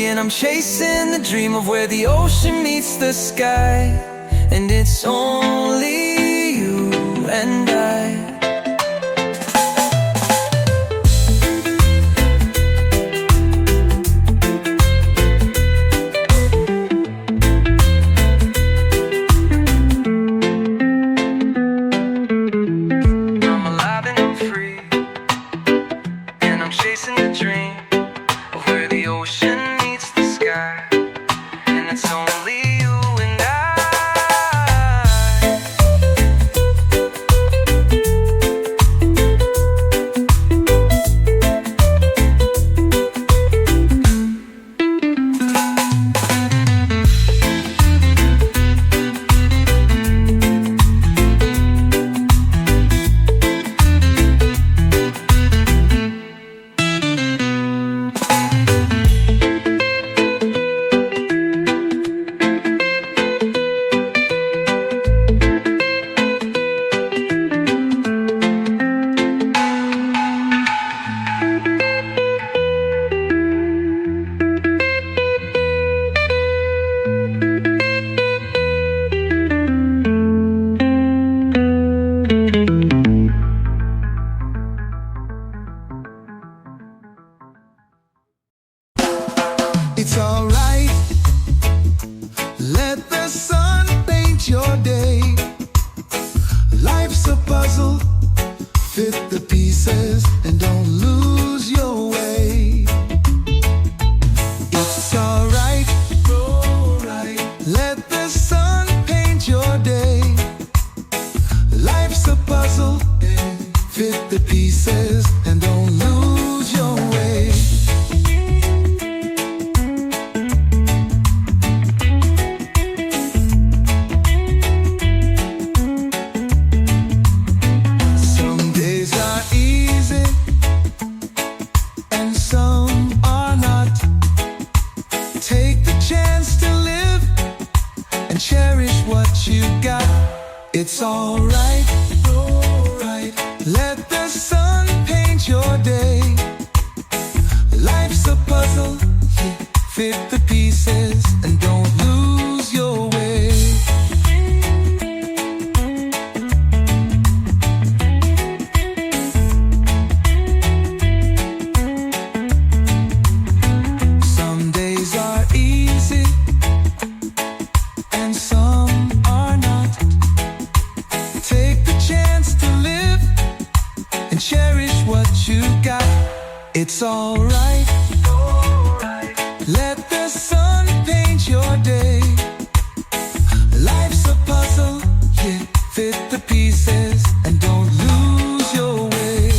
and I'm chasing the dream of where the ocean meets the sky. And it's only you and I. It's alright, let the sun paint your day. Life's a puzzle, fit the pieces and don't lose your way. It's alright, let the sun paint your day. Life's a puzzle, fit the pieces and don't lose your way. Cherish what you got. It's alright, let the sun paint your day. Life's a puzzle, fit the pieces and don't lose your way. Some days are easy and some are not. Take the chance to live and cherish what you got. It's alright, let the sun paint your day. Life's a puzzle, fit the pieces and don't lose your way.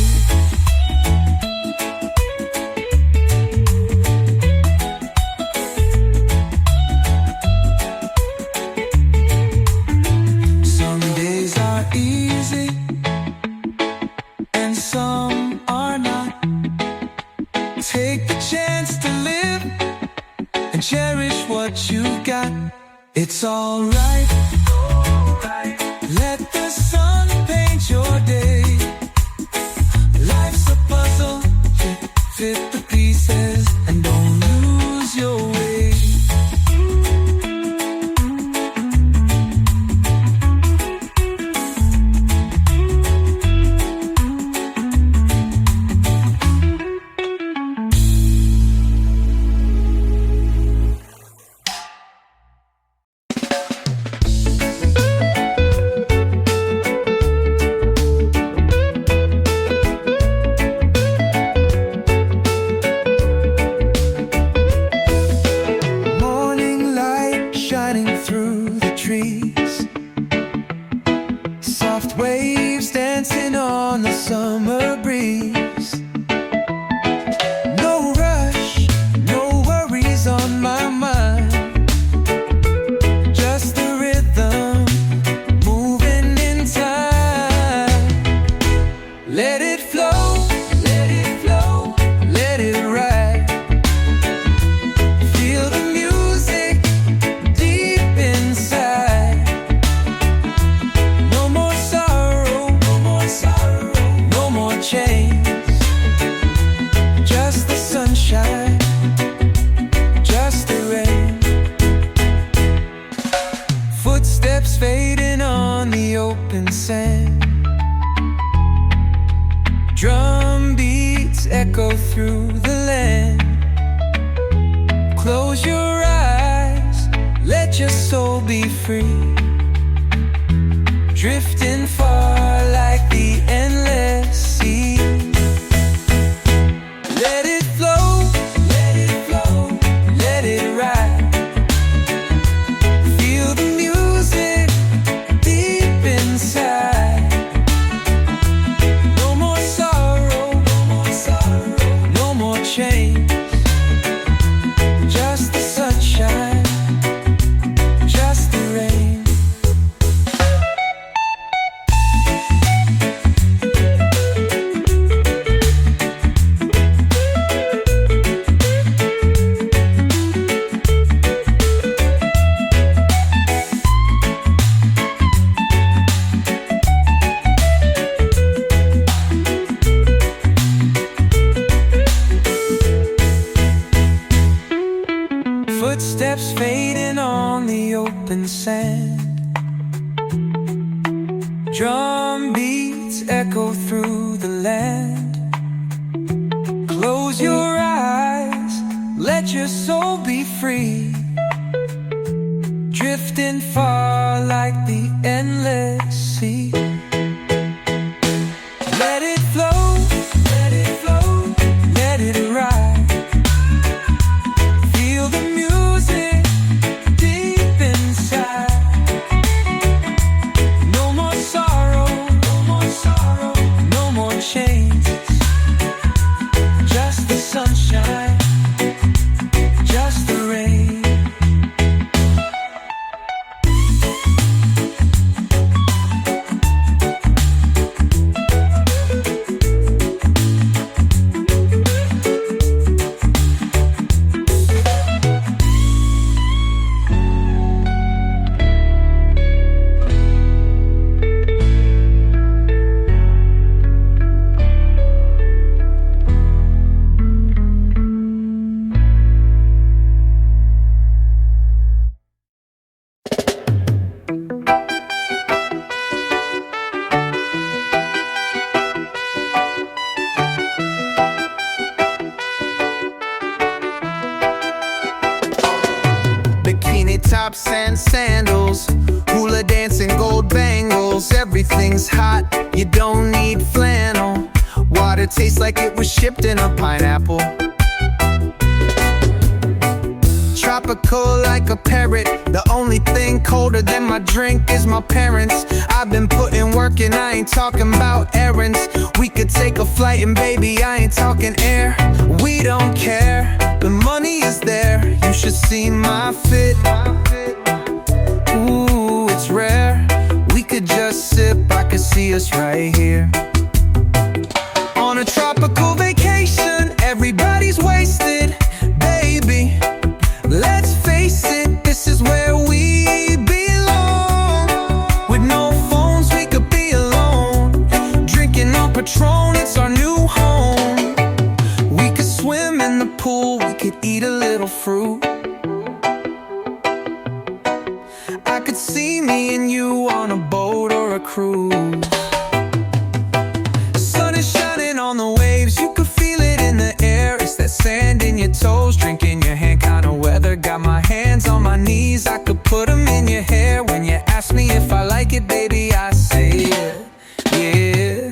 Easy and some are not. Take the chance to live and cherish what you got. It's alright, let the sun paint your day. Life's a puzzle, fit the pieces and don't lose your way. your soul be free. Drifting far like the endless sea. Let it flow, let it flow, let it ride. Feel the music deep inside. No more sorrow, no more sorrow, no more change. Just the sunshine, just the rain. Footsteps fading on the open sand. Drum beats echo through the land. Close your eyes, let your soul be free. Drifting far like the endless sea. Let it flow, let it flow, let it ride. Feel the music deep inside. No more sorrow, no more sorrow, no more chains. Just the sunshine, just the rain. Bikini tops and sandals, hula dancing, gold bangles. Everything's hot, you don't need flannel. Water tastes like it was shipped in a pineapple. Tropical like a parrot. The only thing colder than my drink is my parents. I've been putting work in, I ain't talking about errands. We could take a flight and baby, I ain't talking air. We don't care, the money is there. You should see my fit. Ooh, it's rare. We could just sip, I could see us right here. On a tropical vacation, everybody's wasted. Baby, let's face it, this is where we belong. With no phones, we could be alone. Drinking on Patron, it's our new home. We could swim in the pool, we could eat a little fruit. I could see me and you on a boat or a cruise. Sun is shining on the waves, you could feel it in the air. It's that sand in your toes, drink in your hand kind of weather. Got my hands on my knees, I could put them in your hair. When you ask me if I like it, baby, I say yeah, yeah.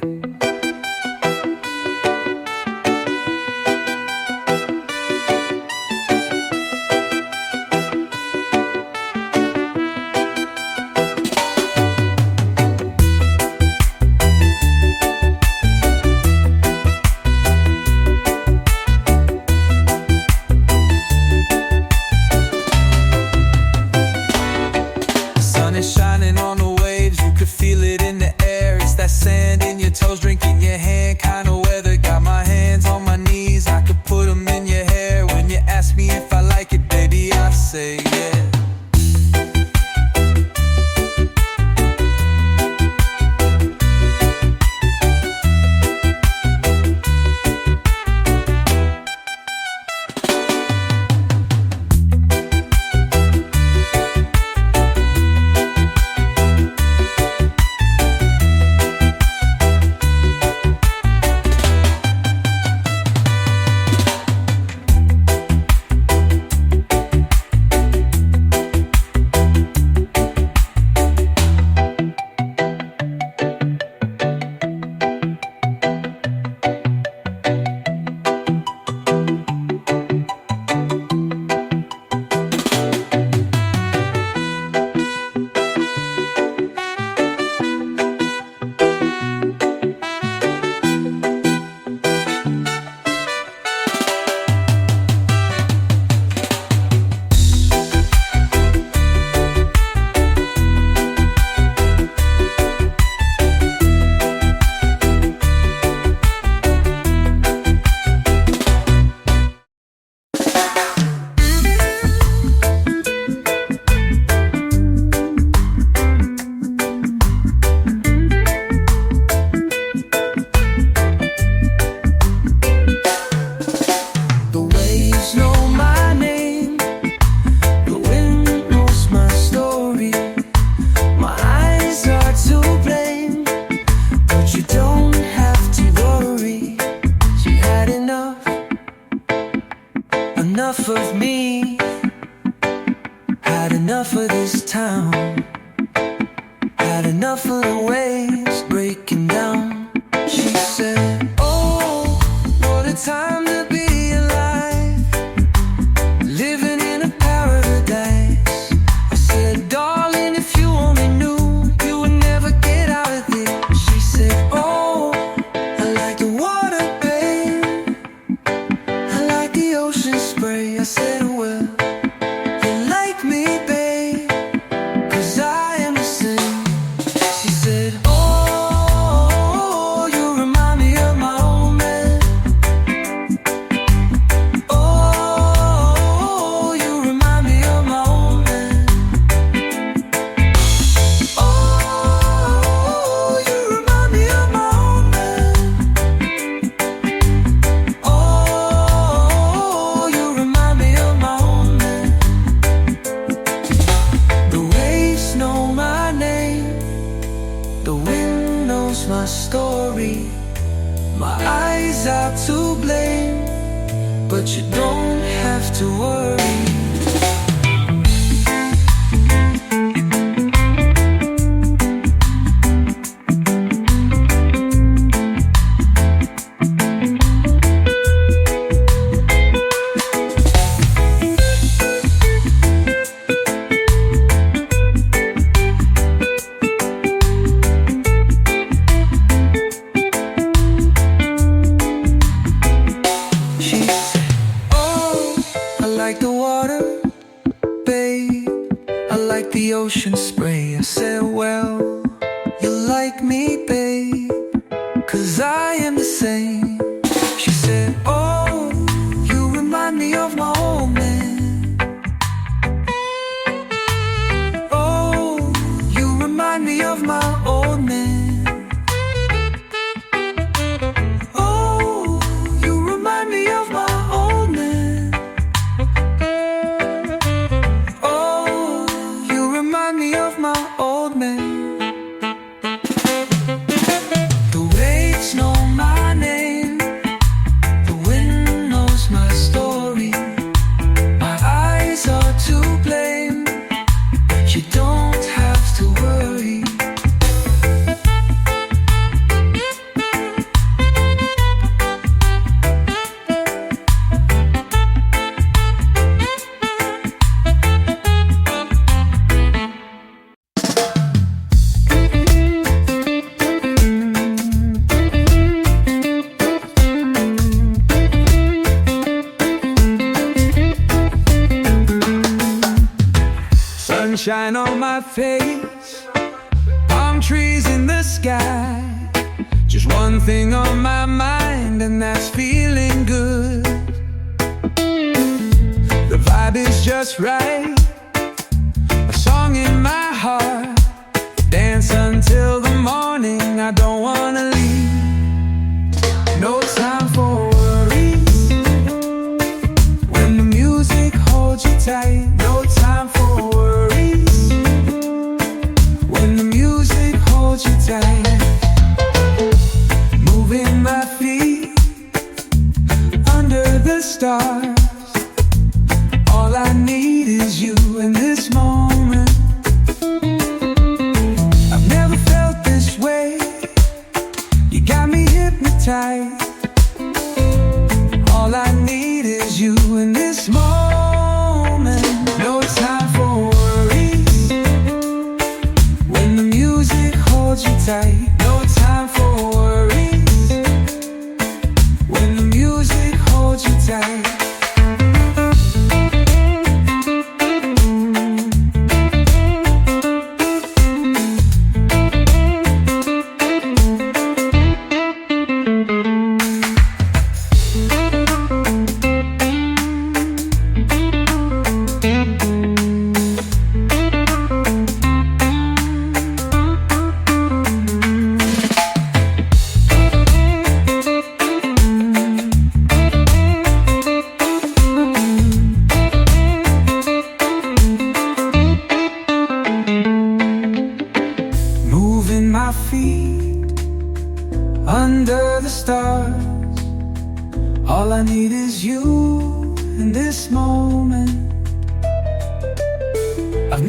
Had enough of this town, had enough of the waves breaking down. She said, oh, what a time to be alive, living in a paradise. I said, darling, if you only knew, you would never get out of there. She said, oh, I like the water, babe, I like the ocean spray. I said, well, you like me, babe, 'cause I am the same. She said, oh, you remind me of my old man. Oh, you remind me of my old man. Oh, you remind me of my old man. Oh, you remind me of my old man. The waves know my name, the wind knows my story. My eyes are to blame, but you don't have to worry. She said, oh, I like the water, babe, I like the ocean spray. I said, well, you like me, babe, 'cause I am the same. She said, oh, you remind me of my old man. Oh, you remind me of my old man. Oh, you remind me of my old man. Oh, you remind me of my old man. The waves know my name, the wind knows my story. My eyes are to blame, you don't have to worry. Sunshine on my face, palm trees in the sky. Just one thing on my mind, and that's feeling good. The vibe is just right, a song in my heart. Dance until the morning, I don't wanna leave. No time for worries, when the music holds you tight. No time for worries, when the music holds you tight. Moving my feet under the stars. All I need is you in this moment. I've never felt this way, you got me hypnotized. All I need is you in this moment. No time for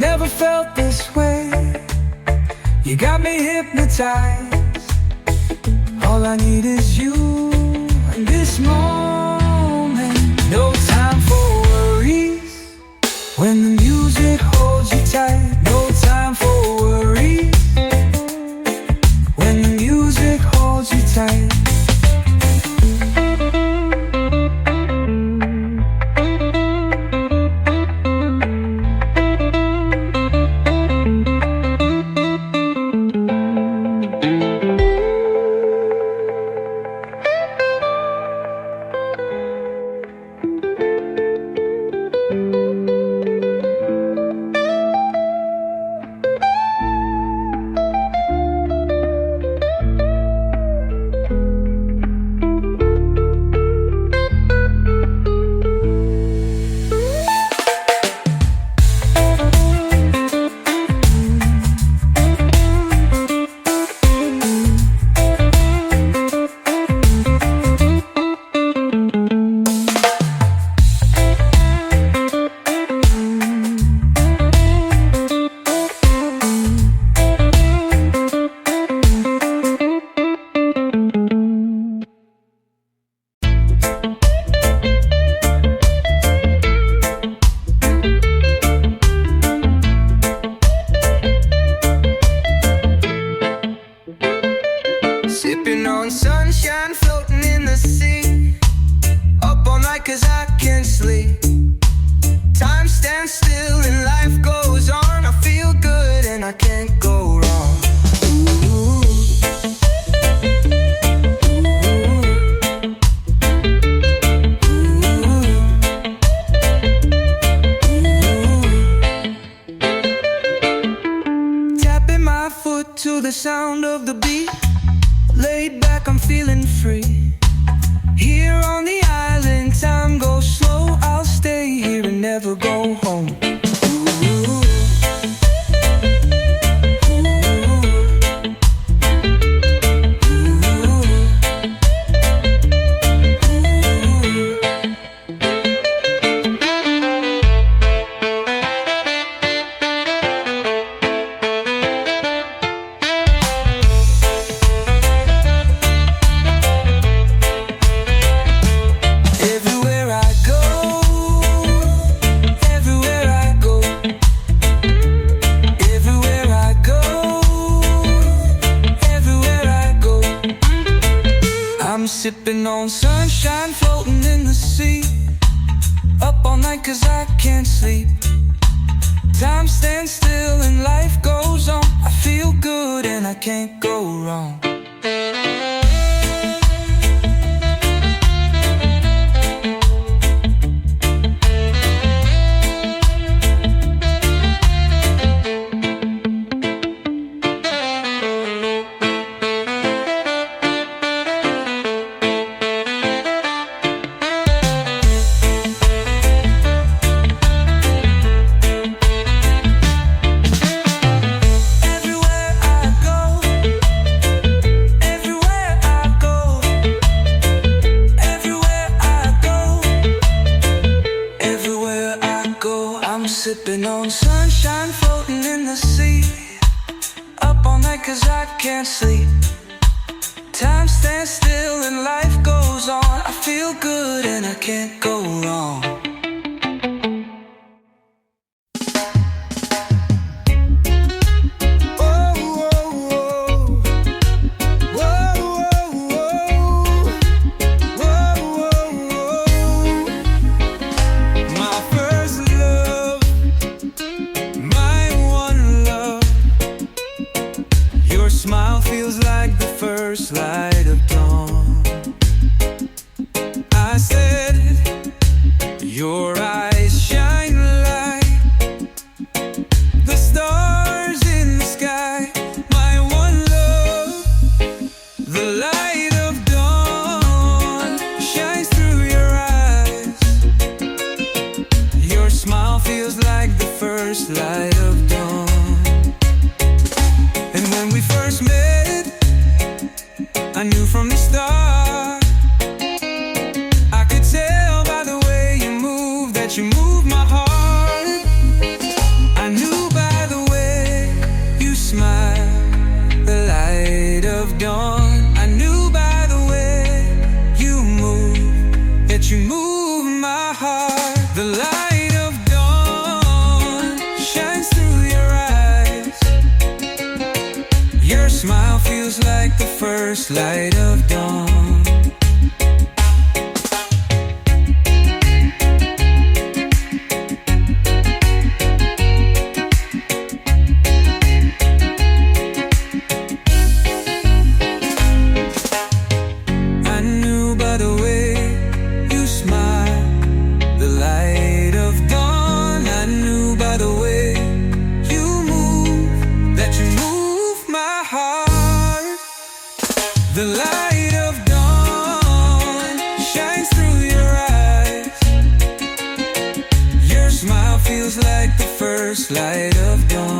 never felt this way. You got me hypnotized. All I need is you in this moment. No time for worries when the music holds you tight. No time for worries when the music holds you tight. Sipping on sunshine, floating in the sea. Up all night 'cause I can't sleep. Time stands still and life goes on. I feel good and I can't go wrong. Ooh. Tapping my foot to the sound of the beat. Laid back, I'm feeling free. Here on the island, time goes slow. I'll stay here and never go home. Ooh. Sipping on sunshine, floating in the sea. Up all night 'cause I can't sleep. Time stands still and life goes on. I feel good and I can't go wrong. Sipping on sunshine, floating in the sea. Up all night 'cause I can't sleep. Time stands still and life goes on. I feel good and I can't go wrong. Smile feels like the first light of dawn. I said, your eyes shine like the stars in the sky. My one love, the light of dawn shines through your eyes. Your smile feels like the first light of dawn. And when we first met, I knew from the start. I could tell by the way you moved that you moved my heart. I knew the first light of dawn. The light of dawn shines through your eyes. Your smile feels like the first light of dawn.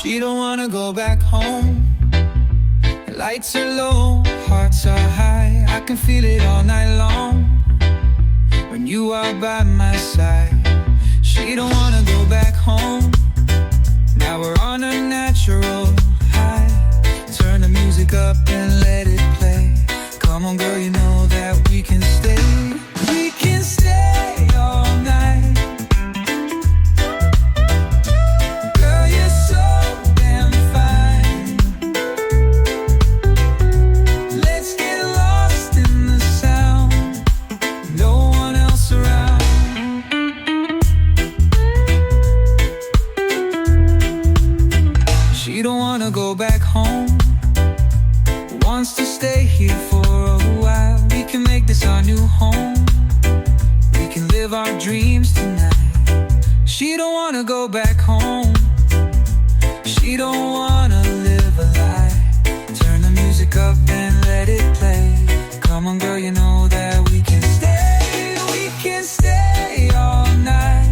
She don't wanna go back home. The lights are low, hearts are high. I can feel it all night long when you are by my side. She don't wanna go back home. Now we're on a natural high. Turn the music up and let it play. Come on girl, you know that we can stay. We can stay all night. She don't wanna go back home, wants to stay here for a while. We can make this our new home. We can live our dreams tonight. She don't wanna go back home. She don't wanna live a lie. Turn the music up and let it play. Come on girl, you know that we can stay. We can stay all night.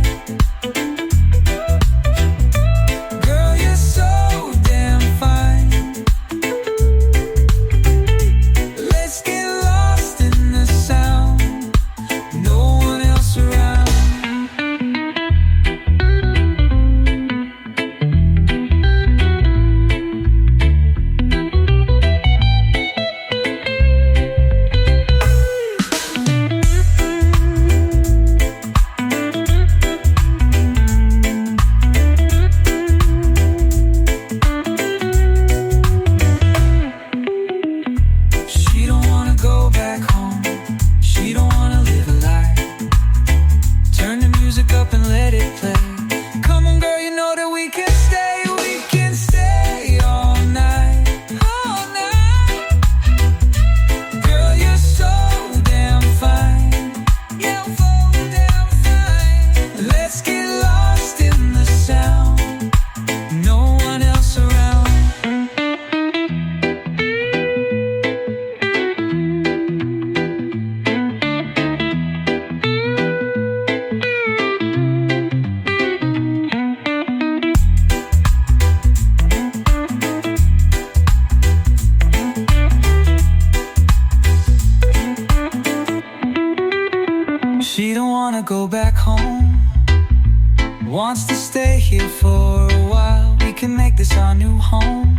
stay here for a while. We can make this our new home.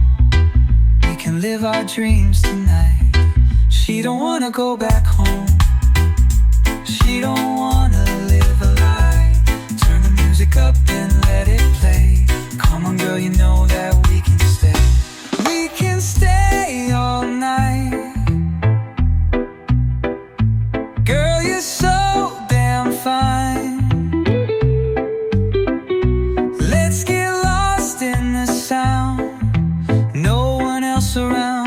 We can live our dreams tonight. She don't wanna go back home. She don't wanna live a lie. Turn the music up and let it play. Come on girl, you know that we can stay. We can stay all night. Girl, you're so damn fine. Let's get lost in the sound. No one else around.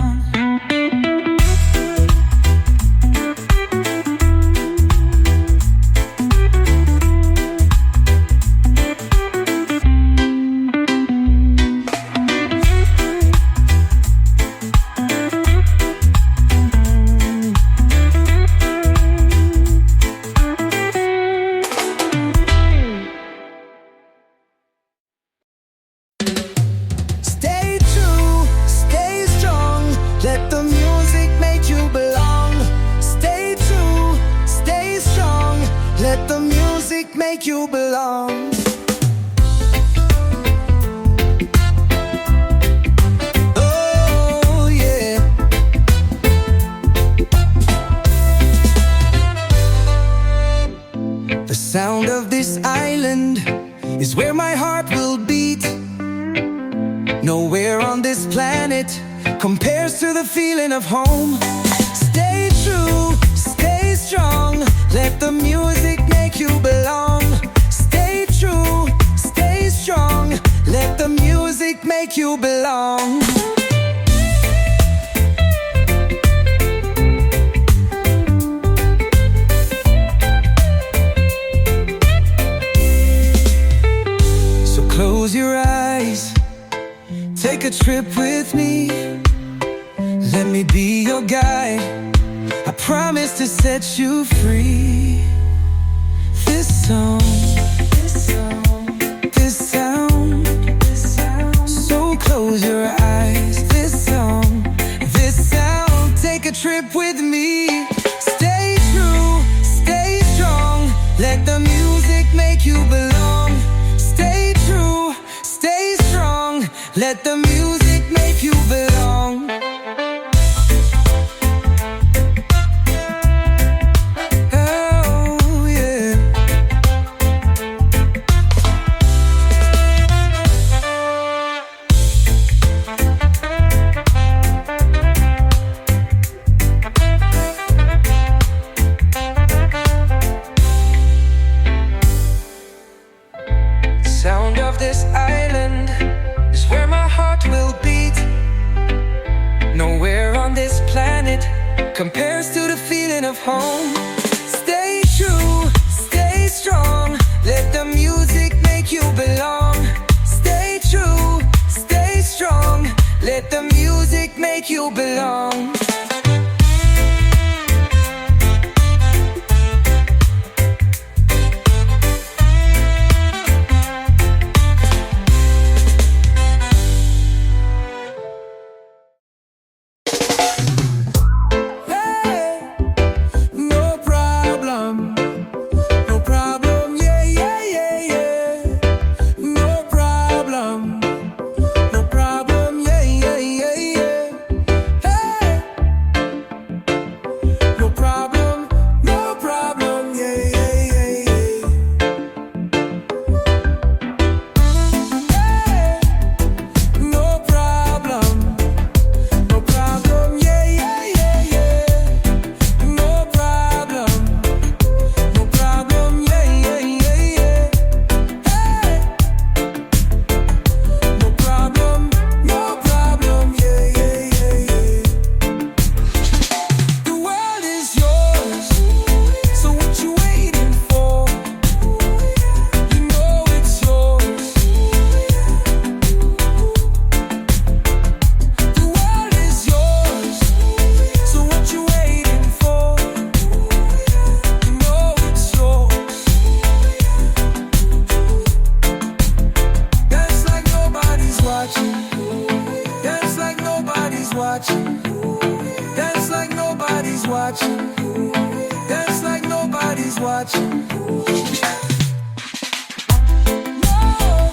Let the music make you belong. Stay true, stay strong. Let the music make you belong. Oh yeah. The sound of this island is where my heart will beat. Nowhere on this planet compares to the feeling of home. Stay true, stay strong. Let the music make you belong. Stay true, stay strong. Let the music make you belong. So close your eyes, take a trip with me. Let me be your guide. I promise to set you free. This song, this sound. So close your eyes. This song, this sound. Take a trip with me. Stay true, stay strong. Let the music make you belong. Stay true, stay strong. Let the music make you belong. Sound of this island is where my heart will beat. Nowhere on this planet compares to the feeling of home. Stay true, stay strong. Let the music make you belong. Stay true, stay strong. Let the music make you belong. watching. Dance like nobody's watching. Dance like nobody's watching. No.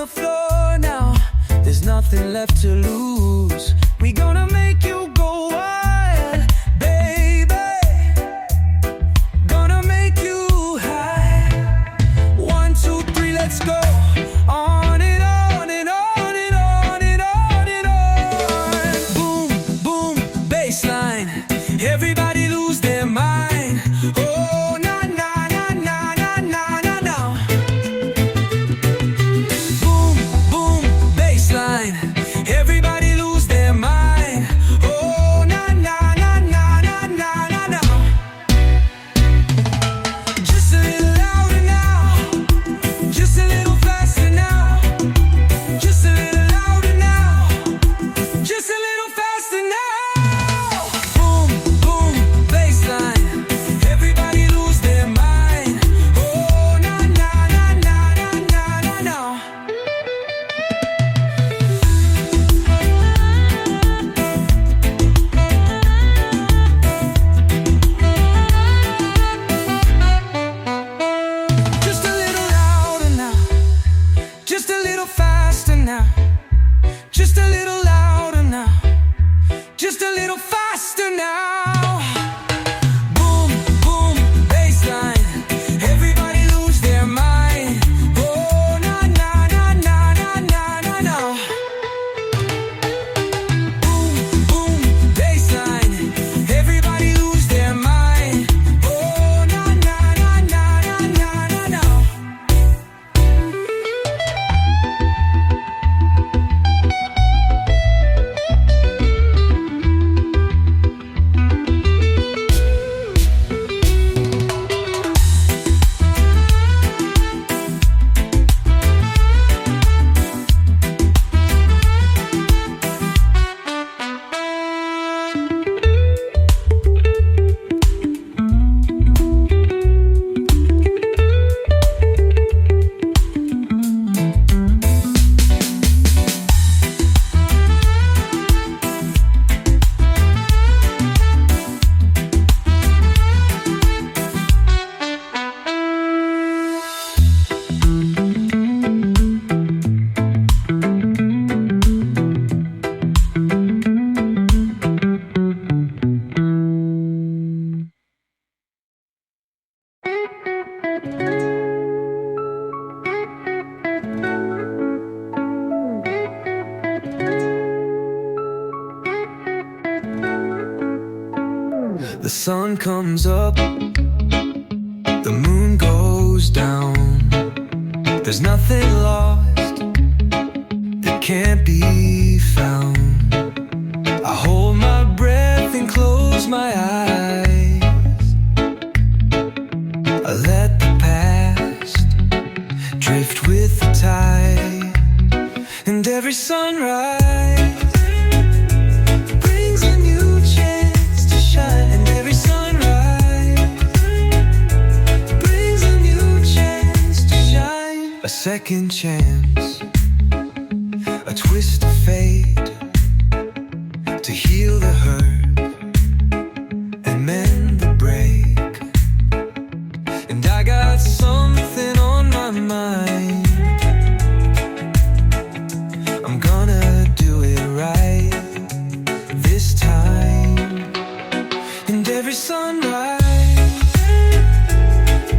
the floor now. There's nothing left to lose. We gonna make you go wild, baby. Gonna make you high. 1, 2, 3, let's go. On and on and on and on and on and on. Boom, boom, bassline. Everybody lose their mind. Oh, na na na na na na na na. Boom, boom, bassline. Everybody lose their mind. Oh, na na na na na na na na. Just a little louder now. Just a little faster now. Just a little louder now. Just a little faster now. Boom, boom, bassline. Everybody lose their mind. Oh, na na na na na na na na. Just a little louder now. Just a little faster now. Just a little louder now. Just a little faster now. Boom, boom, bassline. Everybody lose their mind. Oh, na na na na na na na na. Boom, boom, bassline. Everybody lose their mind. Oh, na na na na na na na na. The sun comes up, the moon goes down. There's nothing lost that can't be found. I hold my breath and close my eyes. I let the past drift with the tide. And every sunrise brings a new chance to shine. And every sunrise brings a new chance to shine. A second chance, a twist of fate, to heal the hurt and mend the break. And I got something on my mind. I'm gonna do it right this time. And every sunrise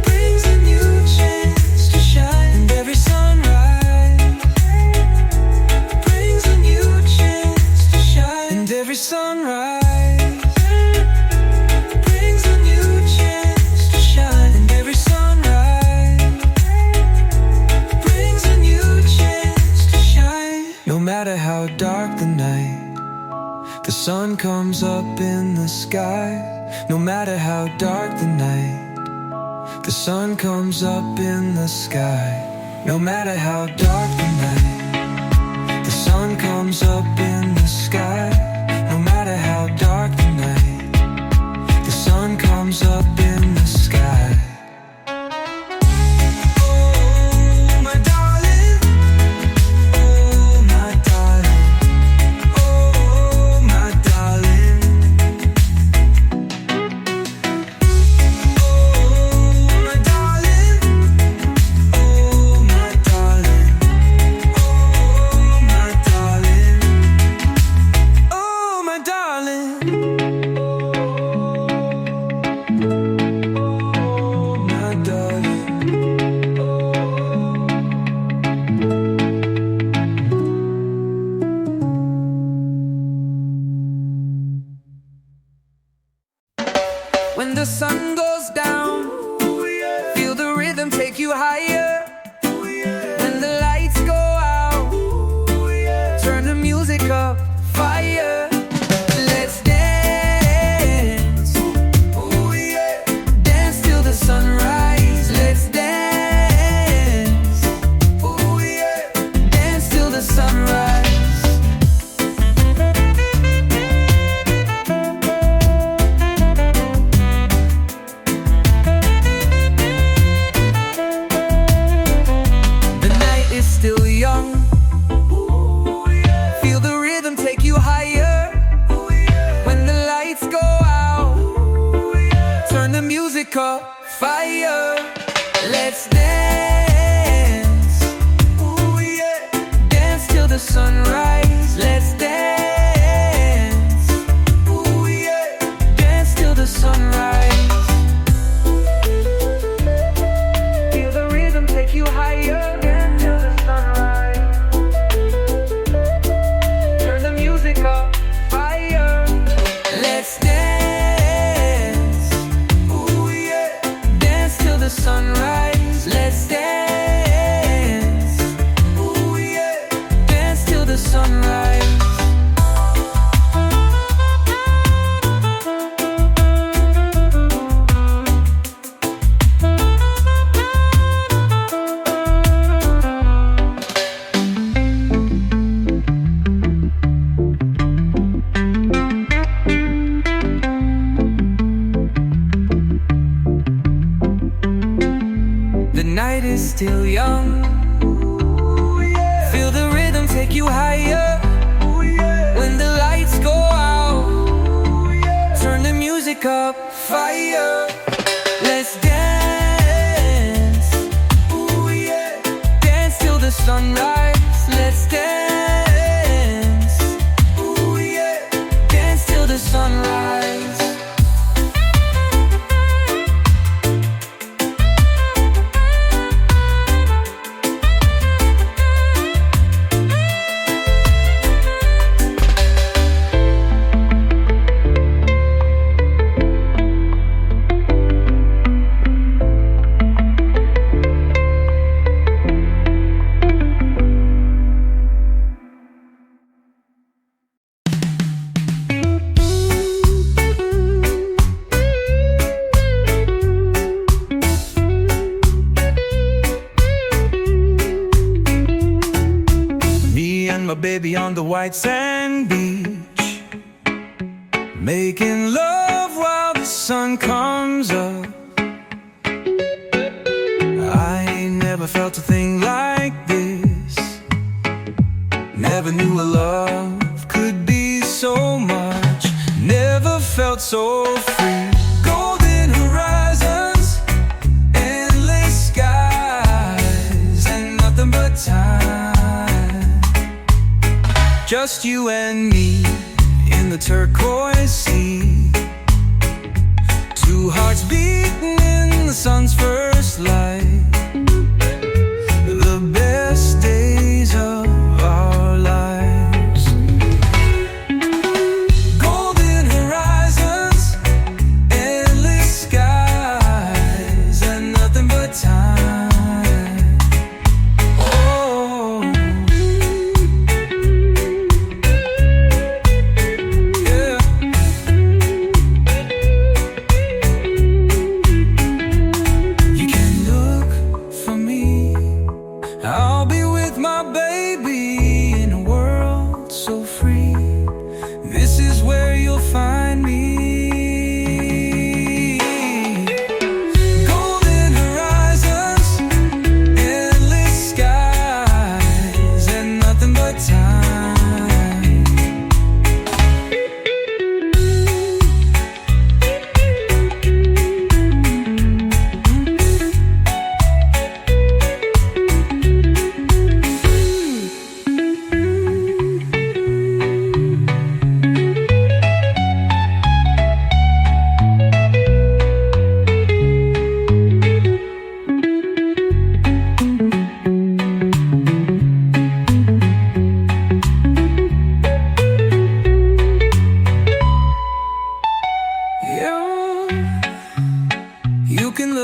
brings a new chance to shine. And every sunrise brings a new chance to shine. And every sunrise brings a new chance to shine. And every sunrise brings a new chance to shine. No matter how dark the night, the sun comes up in the sky. No matter how dark the night, the sun comes up in the sky. No matter how dark the night, the sun comes up in the sky. No matter how dark the night, the sun comes up in the sky. Oh, my darling. Oh, my darling. Oh, my darling. Oh, my darling. Oh, my darling. when the sun goes down. Feel the rhythm take you higher. When the lights go out, turn the music up, fire. Let's dance, dance till the sunrise. Let's dance, dance till the sunrise. Still young, feel the rhythm take you higher. When the lights go out, turn the music up, fire. Let's dance, dance till the sunrise. Let's dance, dance till the sunrise. Feel the rhythm take you higher. Sunrise, let's dance, dance till the sunrise. The night is still young, feel the rhythm take you higher. When the lights go out, turn the music up, fire. Let's dance, dance till the sunrise. Let's dance, dance till the sunrise. My baby on the white sand beach, making love while the sun comes up. I ain't never felt a thing like this. Never knew a love could be so much. Never felt so free. Golden horizons, endless skies, and nothing but time. Just you and me in the turquoise sea. Two hearts beating in the sun's first light. The best days of our lives. Golden horizons, endless skies, and nothing but time.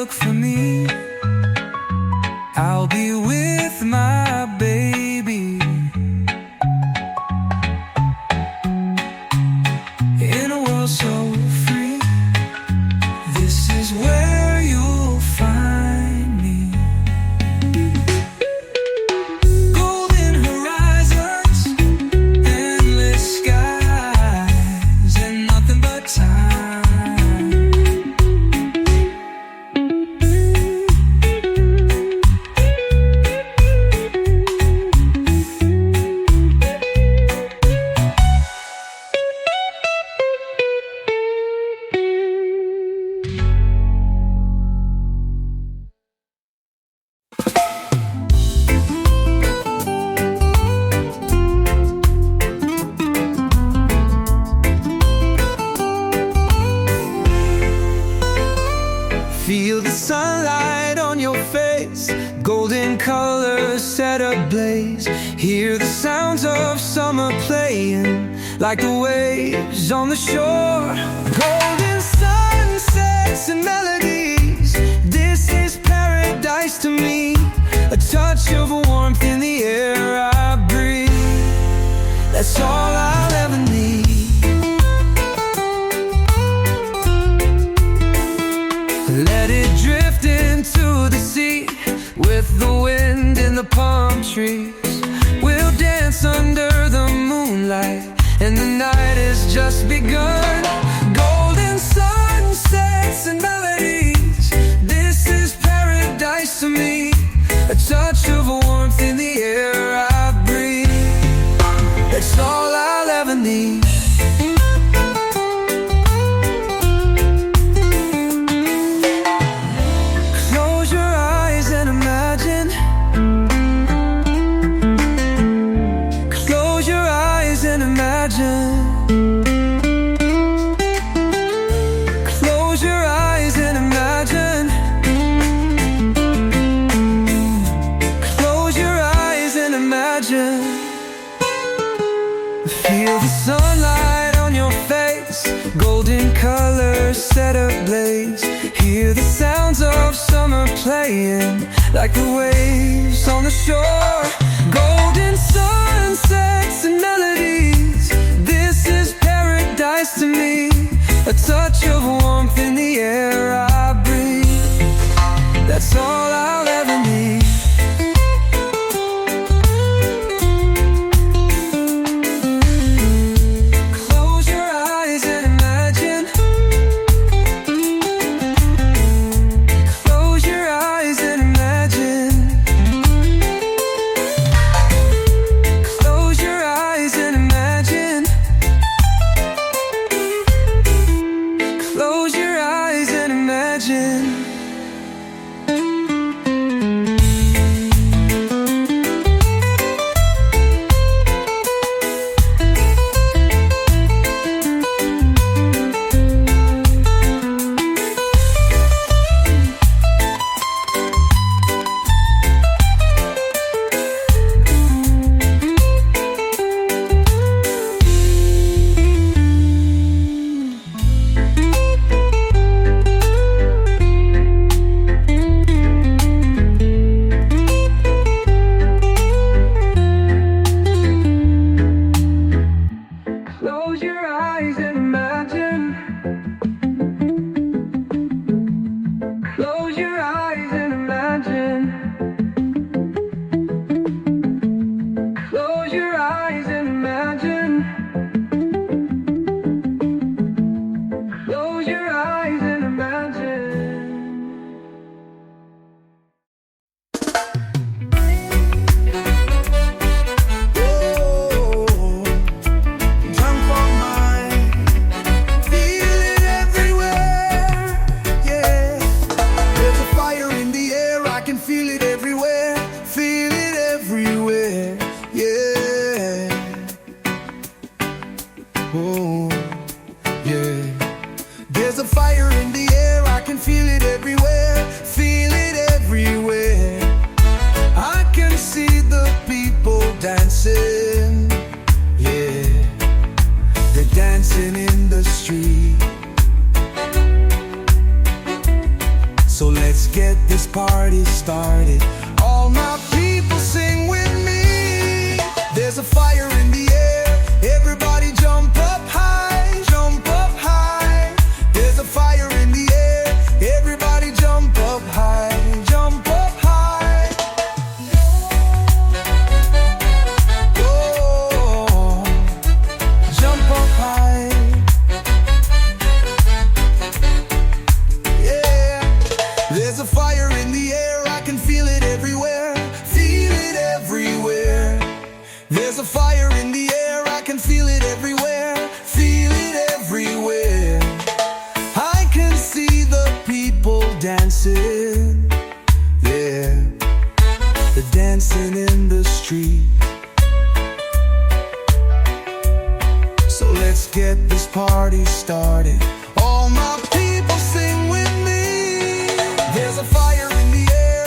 look for me. I'll be with my baby in a world so free. This is where you'll find me. Golden horizons, endless skies, and nothing but time. Feel the sunlight on your face, golden colors set ablaze. Hear the sounds of summer playing like the waves on the shore. Golden sunsets and melodies, this is paradise to me. A touch of warmth in the air I breathe, that's all I'll ever need. Let it drift into the sea with the wind in the palm trees. We'll dance under the moonlight and the night has just begun. Golden sunsets and melodies, this is paradise to me. A touch of warmth in the air I breathe, that's all I'll ever need. Close your eyes and imagine. Close your eyes and imagine. Feel the sunlight on your face, golden colors set ablaze. Hear the sounds of summer playing like the waves on the shore. Golden sunsets and melodies, this is paradise to me. A touch of warmth in the air I breathe, that's all I'll ever need. Close your eyes and imagine. Close your eyes and imagine. Close your eyes and imagine. Close your eyes and imagine. Close your eyes and imagine. Close your eyes and imagine. Close your eyes and imagine. Close your eyes and imagine. There's a fire in the air, I can feel it everywhere, feel it everywhere. I can see the people dancing, yeah, they're dancing in the street. So let's get this party started. All my people sing with me. There's a fire in the air. Everybody jump up high, jump up high. There's a fire in the air. Everybody jump up high, jump up high. Oh, jump up high. There's a fire in the air, I can feel it everywhere. Feel it everywhere. There's a fire in the air, I can feel it everywhere. Feel it everywhere. I can see the people dancing. Yeah, they're dancing in the street. So let's get this party started. All my people sing with me. There's a fire in the air.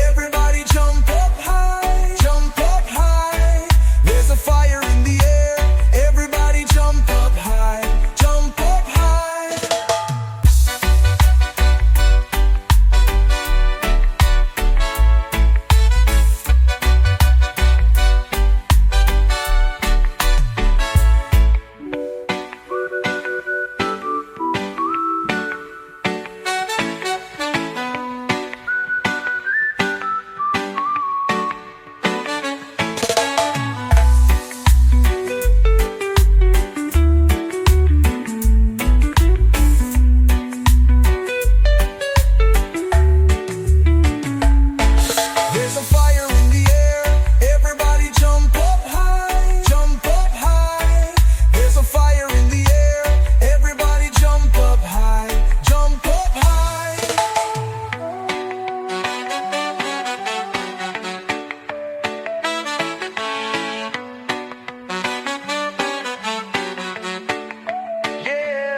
Everybody jump up high, jump up high. There's a fire in the air. Everybody jump up high, jump up high. There's a fire in the air. Everybody jump up high, jump up high. There's a fire in the air. Everybody jump up high, jump up high. Yeah.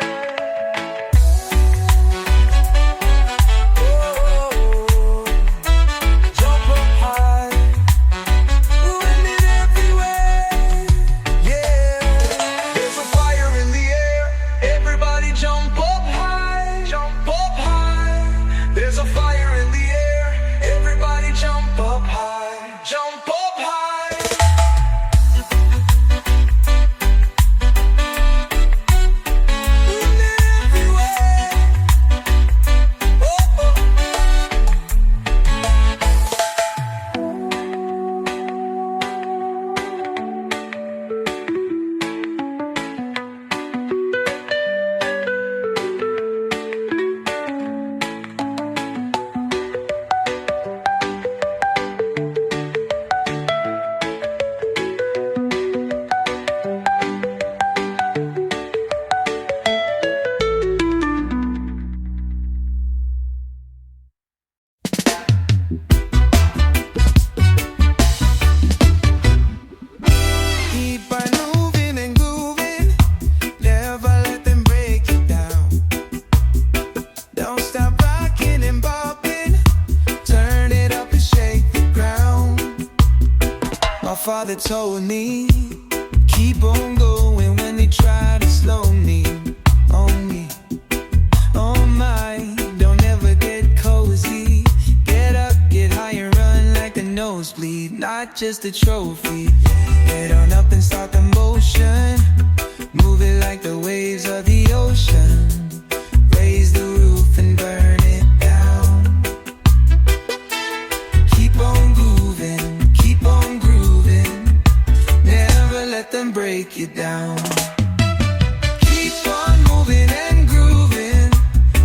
Oh. Jump up high, doing it everywhere. Yeah, there's a fire in the air. Everybody jump up high, jump up high. There's a fire in the air. Everybody jump up high, jump up high. Doing it everywhere. Oh. Keep on moving and grooving. Never let them break you down. Don't stop rocking and bopping. Turn it up and shake the ground. My father told me, keep on going when they try to slow me. On me, oh my, don't ever get cozy. Get up, get high and run like a nosebleed. Not just a trophy. Head on up and start the motion. Move it like the waves of the ocean. Raise the roof and burn it down. Keep on grooving, keep on grooving. Never let them break you down. Keep on moving and grooving.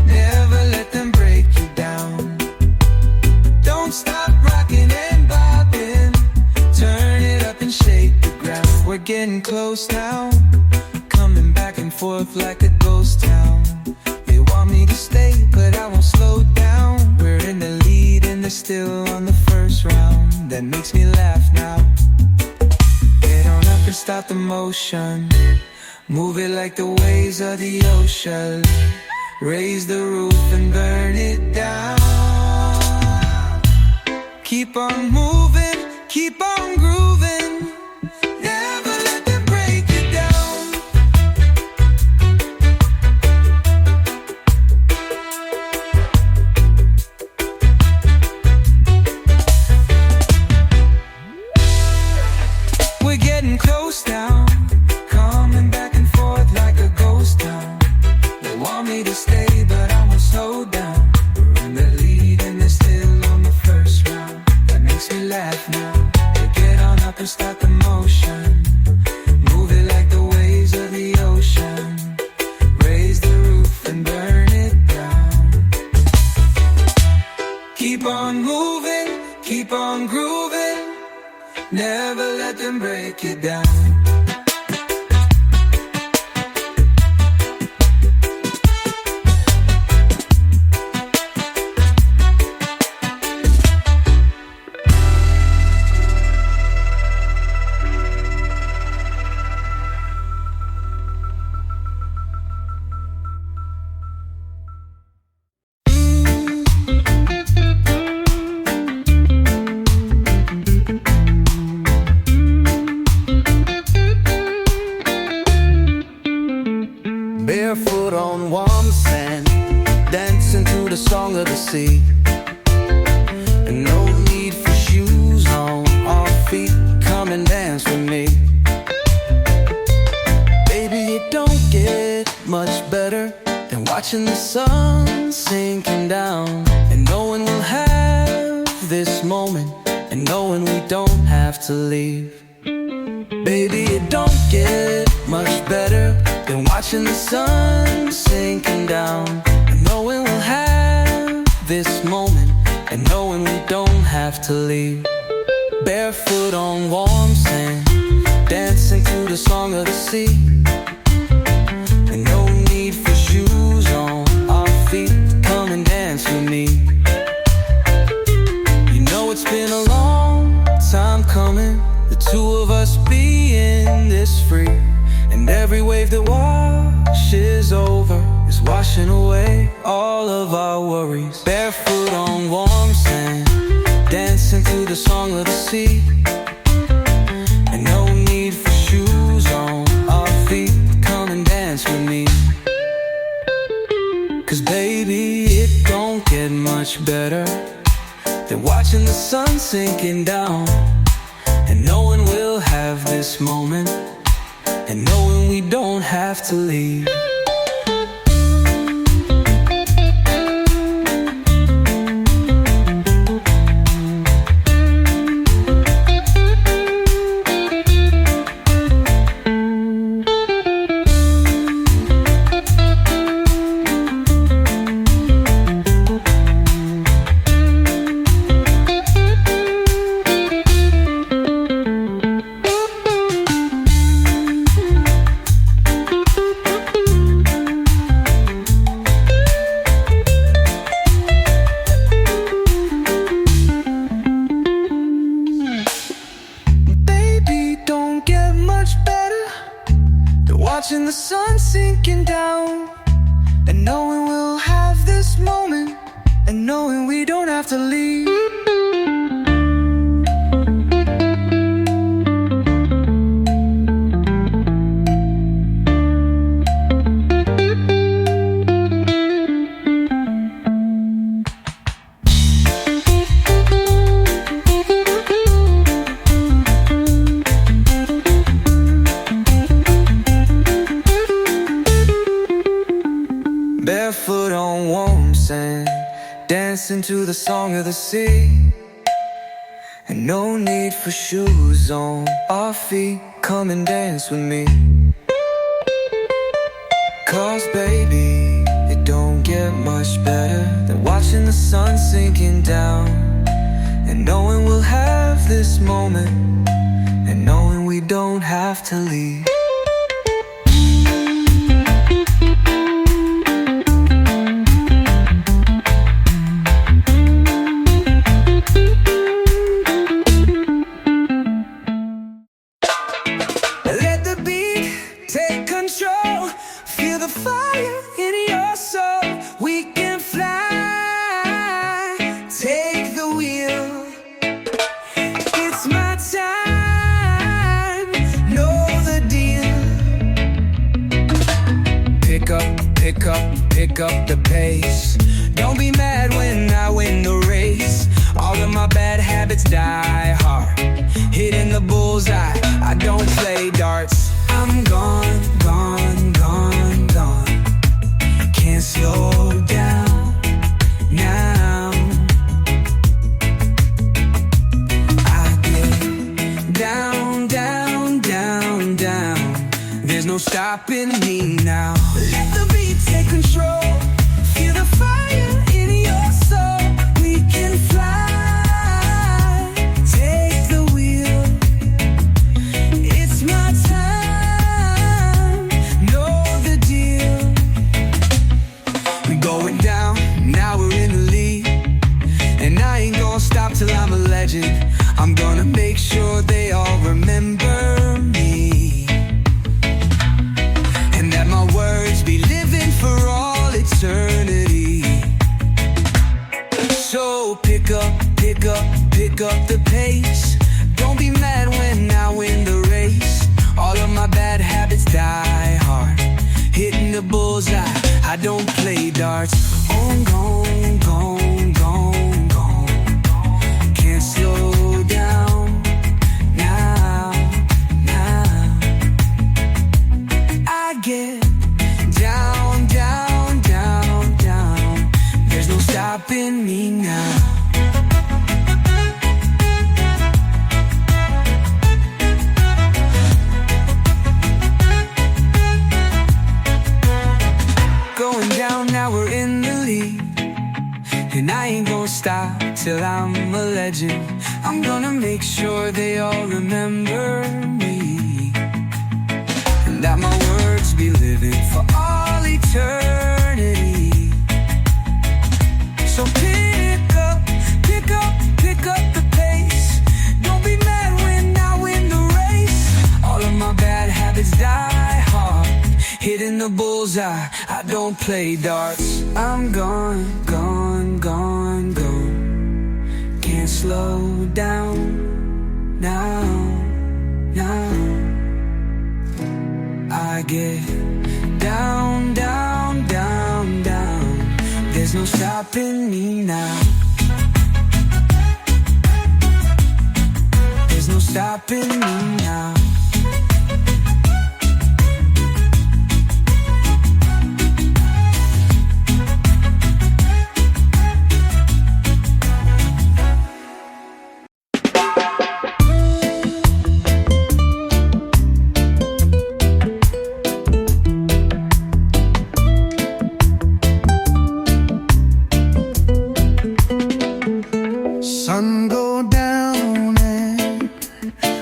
Never let them break you down. Don't stop rocking and bopping. Turn it up and shake the ground. We're getting close now. Coming back and forth like a ghost town. They want me to stay, but I won't slow down. We're in the lead and they're still on the first round. That makes me laugh now. Get on up and stop the motion. Move it like the waves of the ocean. Raise the roof and burn it down. Keep on moving, keep on grooving. Never let them break you down. stay, but I won't slow down. We're in the lead and they're still on the first round. That makes me laugh now. They get on up and start the motion. Move it like the waves of the ocean. Raise the roof and burn it down. Keep on moving, keep on grooving. Never let them break it down. Barefoot on warm sand, dancing to the song of the sea. And no need for shoes on our feet. Come and dance with me. Baby, it don't get much better than watching the sun sinking down, and knowing we'll have this moment, and knowing we don't have to leave. Baby, it don't get much better than watching the sun sinking down, and knowing we'll have this moment, and knowing we don't have to leave. Barefoot on warm sand, dancing to the song of the sea. And no need for shoes on our feet. Come and dance with me. You know it's been a long time coming, the two of us being this free. And every wave that washes over is washing away all of our worries. Barefoot on warm sand, dancing to the song of the sea. And no need for shoes on our feet. Come and dance with me. 'Cause baby, it don't get much better than watching the sun sinking down, and knowing we'll have this moment, and knowing we don't have to leave. Watching the sun sinking down, and knowing we'll have this moment, and knowing we don't have to leave. Barefoot on warm sand, dancing to the song of the sea. And no need for shoes on our feet. Come and dance with me. 'Cause baby, it don't get much better than watching the sun sinking down, and knowing we'll have this moment, and knowing we don't have to leave. Feel the fire in your soul. We can fly. Take the wheel. It's my time. Know the deal. Pick up the pace. Don't be mad when I win the race. All of my bad habits die hard. Hitting the bullseye. I don't play darts. I'm gone, gone, gone, gone. Can't can't slow down now. I get down, down, down, down. There's no stopping me now. Let the beat take control. Feel the fire in your soul. We can fly. Take the wheel. It's my time. Know the deal. We going down, now we're in the lead. And I ain't gonna stop till I'm a legend. I'm gonna make sure they all remember me. And that my words be living for all eternity. So pick up, pick up, pick up the pace. Don't be mad when I win the race. All of my bad habits die hard. Hitting the bullseye, I don't play darts. On, gone, gone, gone, gone. Can't slow down now, now. I get down, down, down, down. There's no stopping me now. Going down, now we're in the lead. And I ain't gonna stop till I'm a legend. I'm gonna make sure they all remember me. And that my words be living for all eternity. So pick up, pick up, pick up the pace. Don't be mad when I win the race. All of my bad habits die hard. Hitting the bullseye, I don't play darts. I'm gone, gone, gone, gone. Can't slow down now, now. I get down, down, down, down. There's no stopping me now. There's no stopping me now. Sun go down and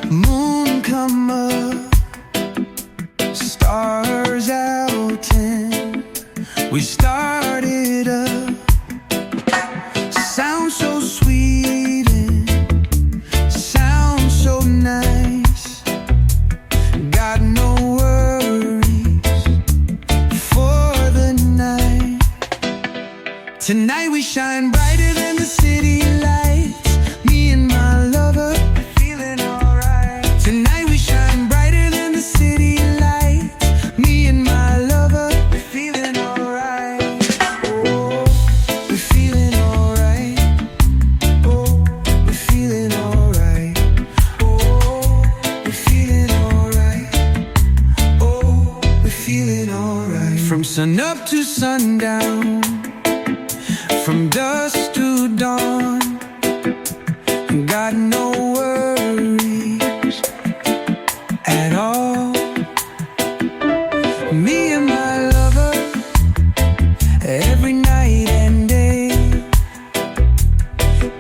moon come up, stars out and we started up. Sound so sweet and sound so nice. Got no worries for the night. Tonight we shine brighter than the city lights. Me and my lover, feeling alright. Tonight we shine brighter than the city lights. Me and my lover, feeling alright. Oh, we're feeling alright. Oh, we're feeling alright. Oh, we're feeling alright. Oh, we're feeling alright. From sun up to sundown, from dusk to dawn, got no worries at all. Me and my lover, every night and day,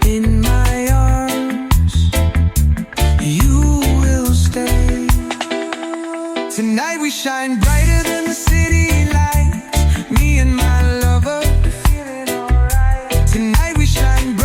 in my arms, you will stay. Tonight we shine brighter than the city lights. Me and my lover, tonight we shine brighter.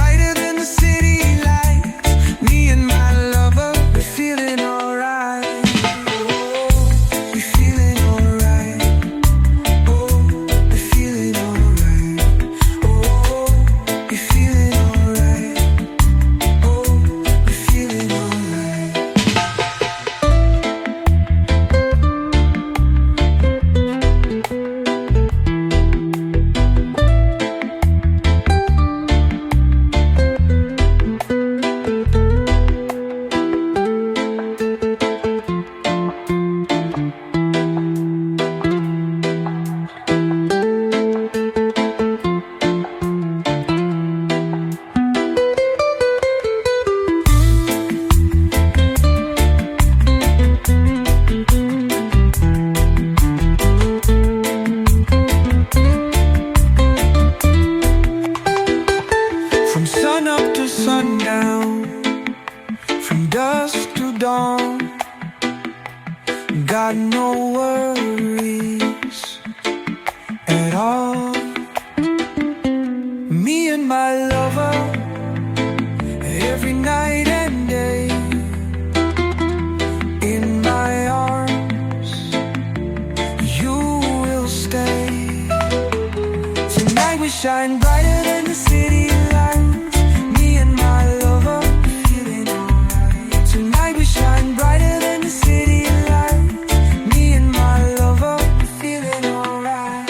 we shine brighter than the city lights. Me and my lover, feeling alright. Tonight we shine brighter than the city lights. Me and my lover, feeling alright.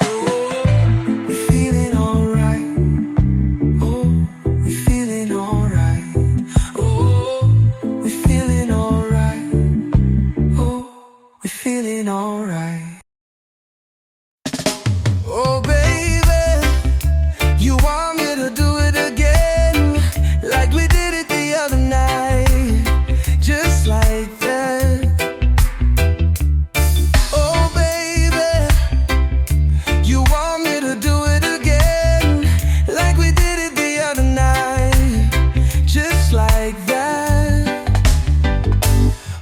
Oh, we're feeling alright. Oh, we're feeling alright. Oh, we're feeling alright. Oh, we're feeling alright. Oh baby, you want me to do it again, like we did it the other night, just like that. Oh baby, you want me to do it again, like we did it the other night, just like that.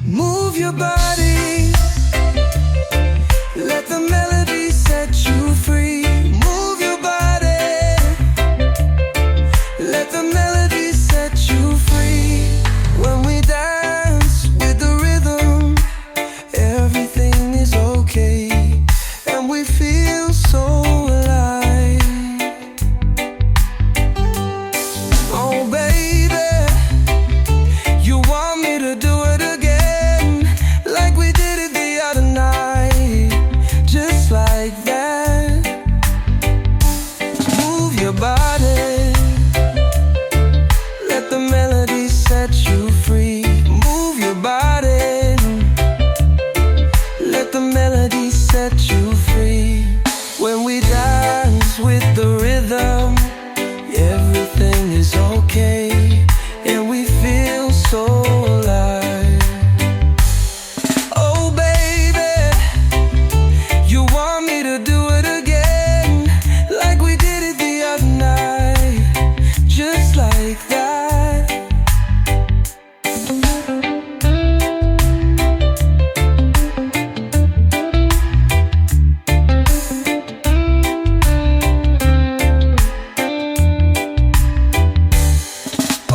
Move your body, let the melody set you free. Move your body, let the melody set you free. When we dance with the rhythm, everything is okay, and we feel so alive. Oh baby, you want me to do it again, like we did it the other night, just like that. Move your body, let the melody set you free. Move your body, let the melody set you free. When we dance with the rhythm, everything is okay, and we feel so alive. Oh baby, you want me to do it again, like we did it the other night, just like that.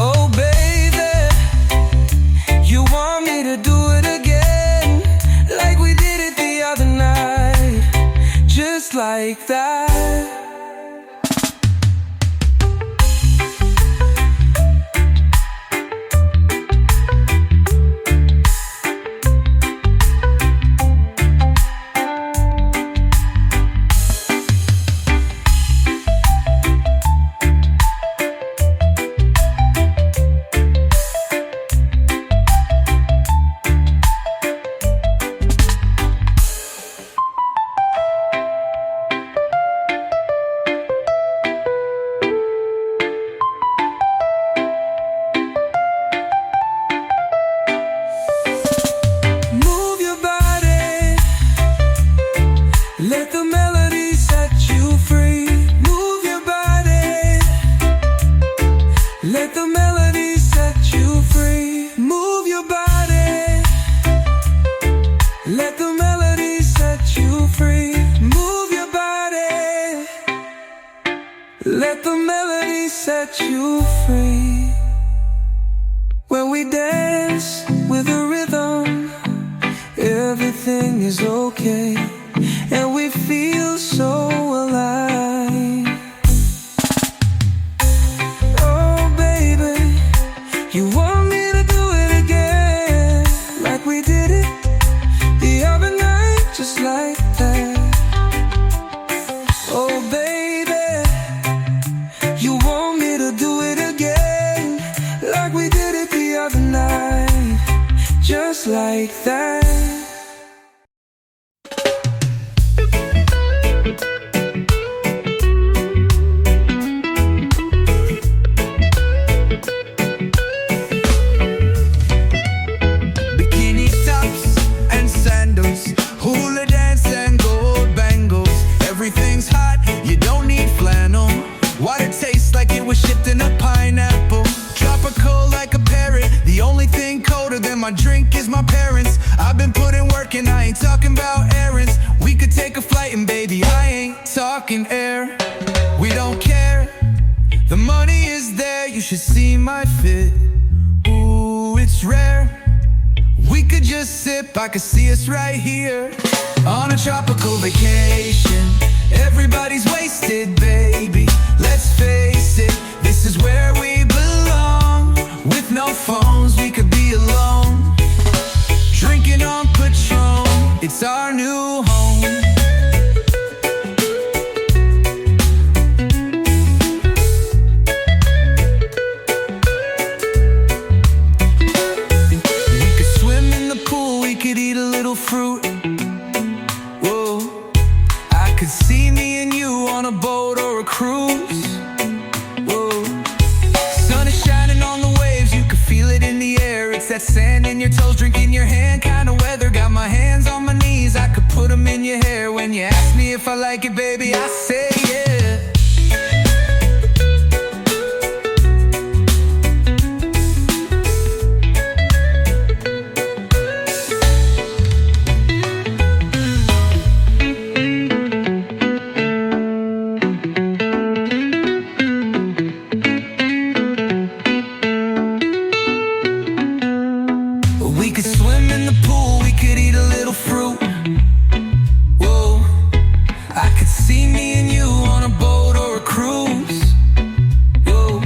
Oh baby, you want me to do it again, like we did it the other night, just like that. Move your body, let the melody set you free. Move your body, let the melody set you free. Move your body, let the melody set you free. Move your body, let the melody set you free. When we dance with a rhythm, everything is okay, and we feel so alive. Oh baby, you want me to do it again, like we did it the other night, just like that. Oh baby, you want me to do it again, like we did it the other night, just like that. Bikini tops and sandals, hula dance and gold bangles. Everything's hot, you don't need flannel. Water tastes like it was shipped in a pineapple. Tropical like a parrot, the only thing colder than my drink is my parents. I've been putting work in, I ain't talking about errands. We could take a flight and baby, I ain't talking air. We don't care, the money is there, you should see my fit. Ooh, it's rare. We could just sip, I could see us right here on a tropical vacation. Everybody's wasted, babe. cruise. Whoa. Sun is shining on the waves, you can feel it in the air. It's that sand in your toes, drink in your hand kind of weather. Got my hands on my knees, I could put them in your hair. When you ask me if I like it, baby, I say yeah. We could swim in the pool, we could eat a little fruit. Whoa, I could see me and you on a boat or a cruise. Whoa,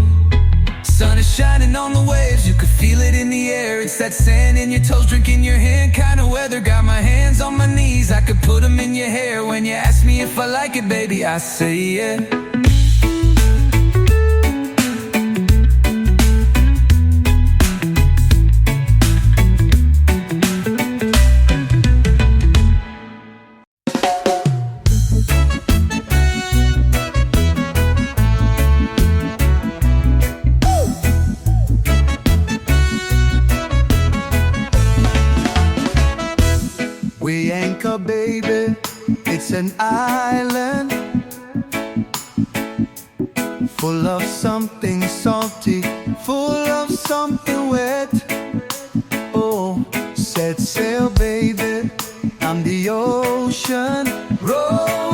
sun is shining on the waves, you could feel it in the air. It's that sand in your toes, drink in your hand kind of weather. Got my hands on my knees, I could put them in your hair. When you ask me if I like it, baby, I say yeah. We anchor, baby, it's an island full of something salty, full of something wet. Oh, set sail, baby, on the ocean road.